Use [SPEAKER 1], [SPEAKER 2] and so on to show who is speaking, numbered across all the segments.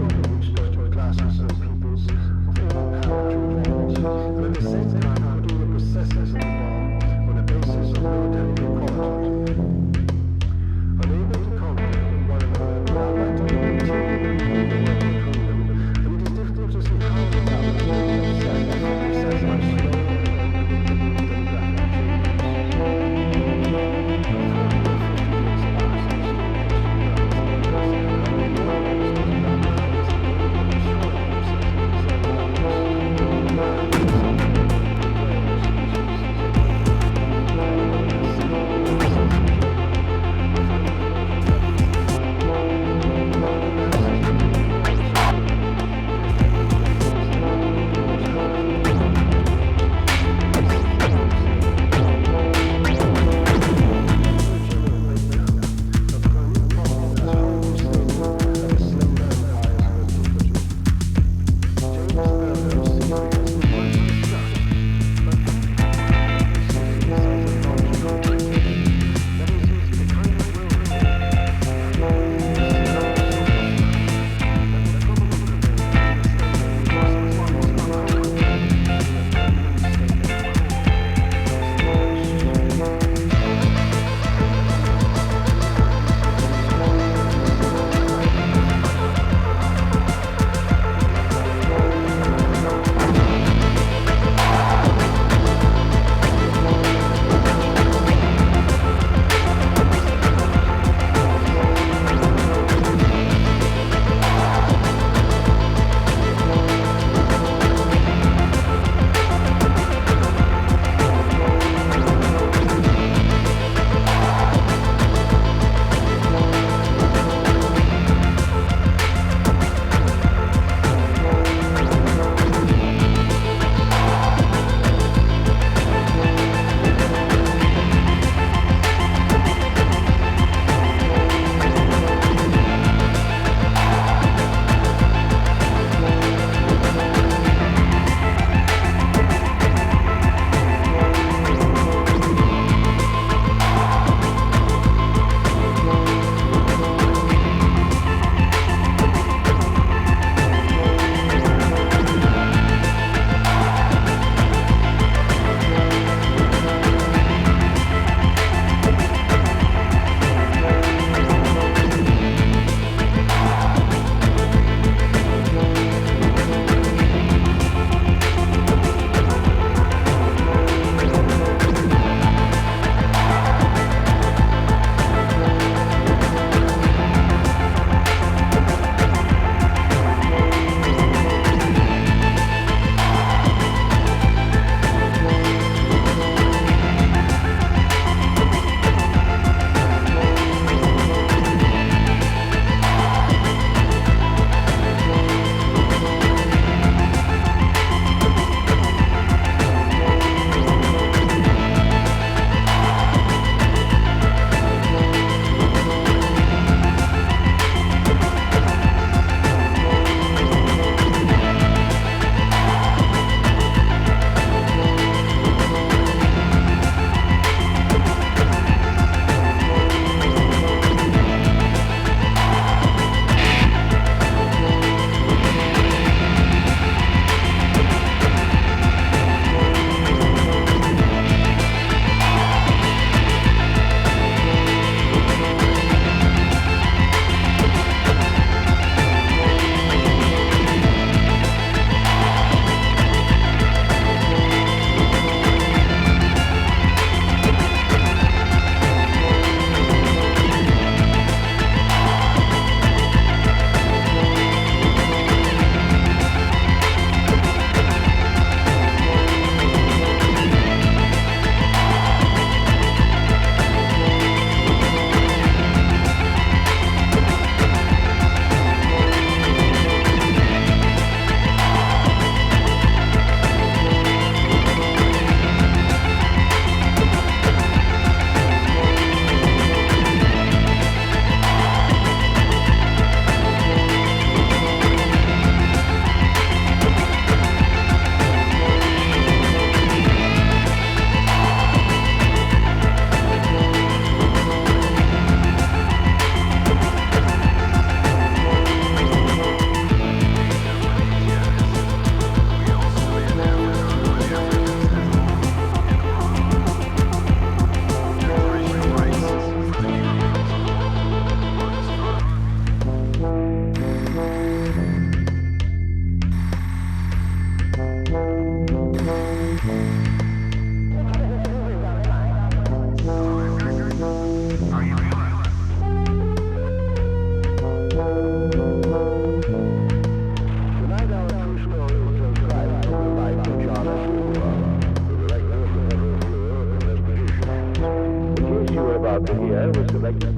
[SPEAKER 1] problem with exploiting classes and peoples of all power to advantage, and at the same time putting the processes in the bomb on the basis of military equality. Unable to conquer one another, they are likely to continue weakening the world between them, and it is difficult to see how the balance will be upset except by slow and unpredictable demographic changes. 40 or 50 years pass and still ancient Rome lingers, and only one instance of that man is capable of assuring himself of his own rights. The man is a great and rare species.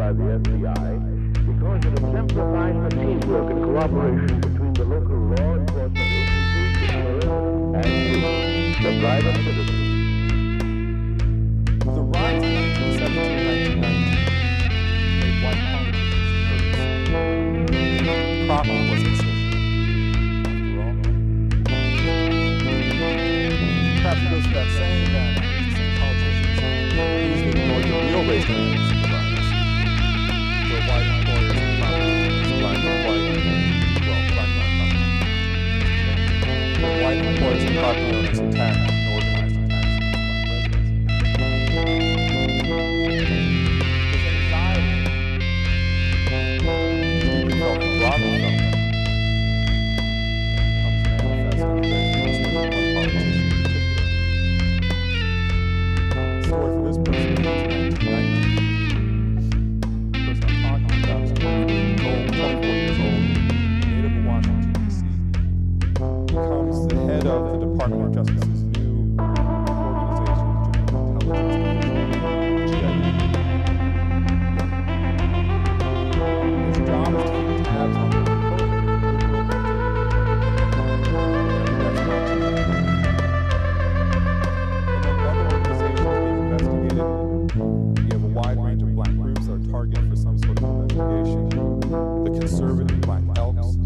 [SPEAKER 1] by the FBI because it exemplifies the teamwork and cooperation between the local law enforcement agencies, the sheriff, and you, the private citizen.
[SPEAKER 2] The rise in 1917 made white politicians nervous. Property was at stake. After all, perhaps it goes without saying that the same politicians easily ignored the real race dynamics of the rise, where white employers and property owners, black and white, well, black and white property owners, where white employers and property owners attacked and organized attacks against black residents. This anxiety felt in Robert felt comes manifest in the very famous words of one politician in particular. The story for this person is 1990. The person I'm talking about is 24 years old, native of Washington, D.C. Becomes the head of the Department of Justice's new organization, the General Intelligence Division, GID. His job is to keep tabs on the among other organizations being investigated, you have a wide range of black groups that are targeted for some sort of investigation. The conservative Black Elks,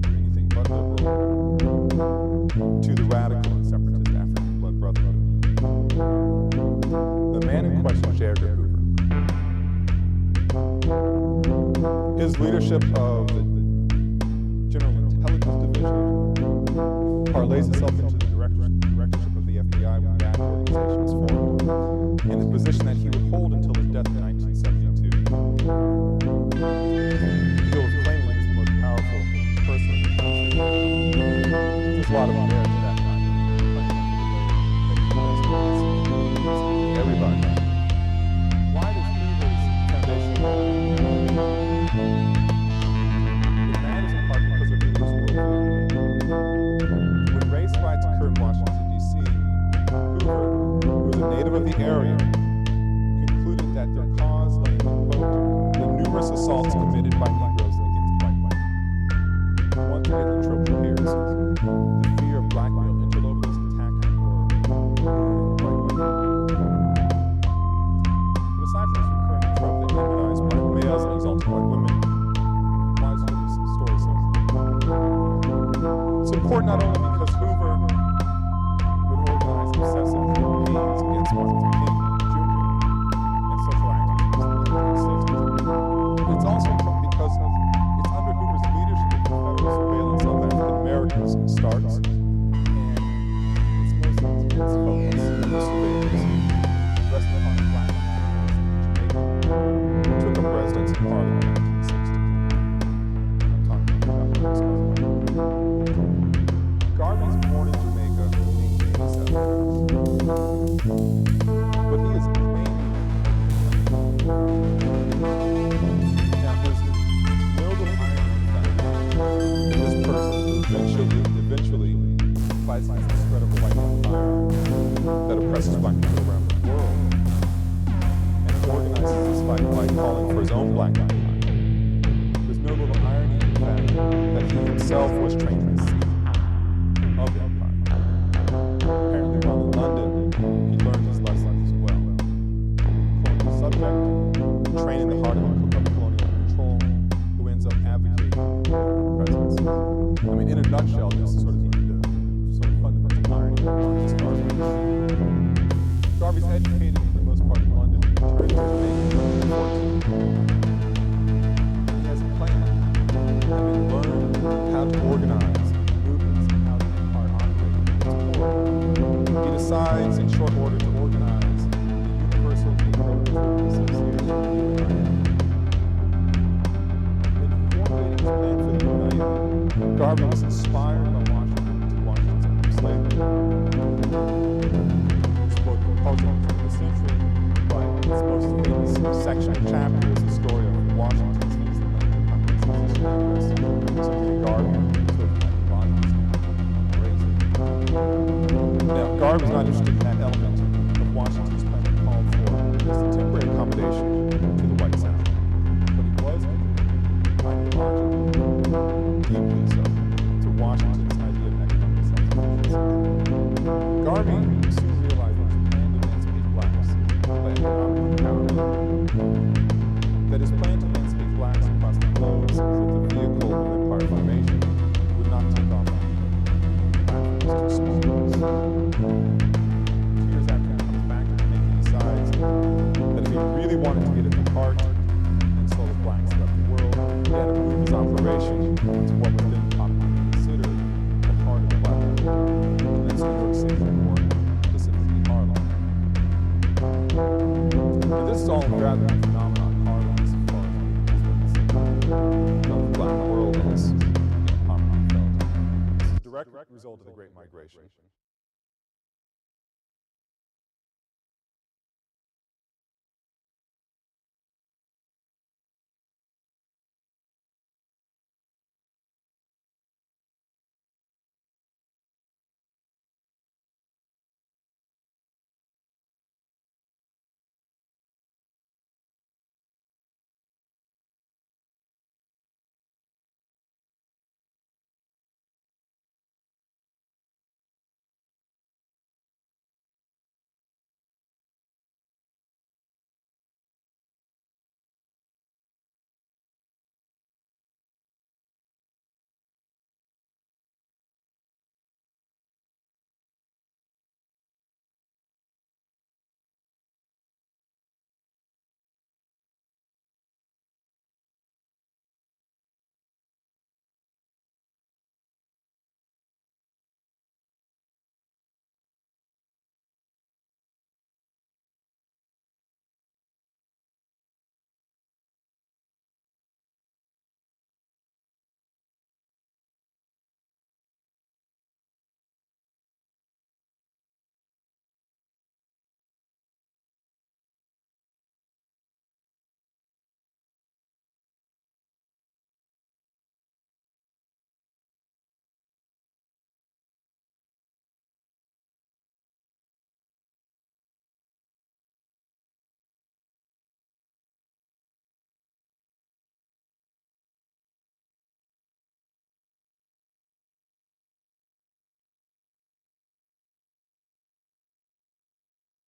[SPEAKER 2] anything but liberal, to the radical and separatist African Blood Brotherhood. The man in question, J. Edgar Hoover. His leadership of the General Intelligence Division parlays itself into the directorship of the FBI when that organization is formed, in the position that he would hold until his death in 1972. He'll claim that he's the most powerful person in the country. There's a lot of merit to that kind of claim that he was everybody. Why does Hoover's foundation it matters in part because of Hoover's worldview. When race riots occurred in Washington, D.C., Hoover, who was a native of the area, concluded that their cause lay in, quote, the numerous assaults committed by Negroes against white women. One thread in triple hairs, the fear of black male interlopers attacking or white women. But aside from this recurring trope that demonized black males and exalted white women, why is Hoover's story so important? It's important not only because Hoover would organize obsessive campaigns against Martin Luther King Jr. and social activists in the 1960s. It's also important because it's under Hoover's leadership that the federal surveillance of African Americans starts, and its most intense focus of the surveillance rested upon black Americans in Jamaica, who took up residence in Harlem in 1960. I'm talking about Garvey's cousin. Garvey was born in Jamaica in 1887, but he is mainly now there's no little irony in the fact that this person eventually fights against the spread of a white empire that oppresses black people around the world, and organizes this fight by calling for his own black empire. There's no little irony in the fact that he himself was trained in the sea of the empire. Apparently, while in London, he learned his lessons as well. Colonial subject, trained in the heart of colonial control, who ends up advocating for presidency. I mean, in a nutshell, this is sort of the sort of fundamental irony of Marcus Garvey. Garvey's educated for the most part in London. He returns to Jamaica in 1914. He has a plan, having learned how to organize movements and how the empire operated in its core. He decides in short order to organize the Universal Negro Association. In formulating his plan for the United, Garvey was inspired by Washington's end of slavery. This book, Proposal to the Century, but its most famous section and chapter is the story of Washington's transatlantic so Garvey sort of embodies now, Garvey's not interested in that element of Washington's plan that called for just a temporary accommodation to the white South. Washington's idea of economic self-sufficiency. Garvey soon realized that his plan to emancipate blacks by economic empowerment, that his plan to emancipate blacks across the globe with the vehicle of empire formation would not take off on the platform was too small. 2 years after he comes back to Jamaica, he decides that if he really wanted to get at the heart and soul of blacks throughout the world, he had to move his operation to what was then popularly considered the heart of the black world, and that's New York City, or more specifically Harlem. And this is all rather a phenomenon Harlem is far from the black world as Harlem felt. This is a direct result of the Great Migration.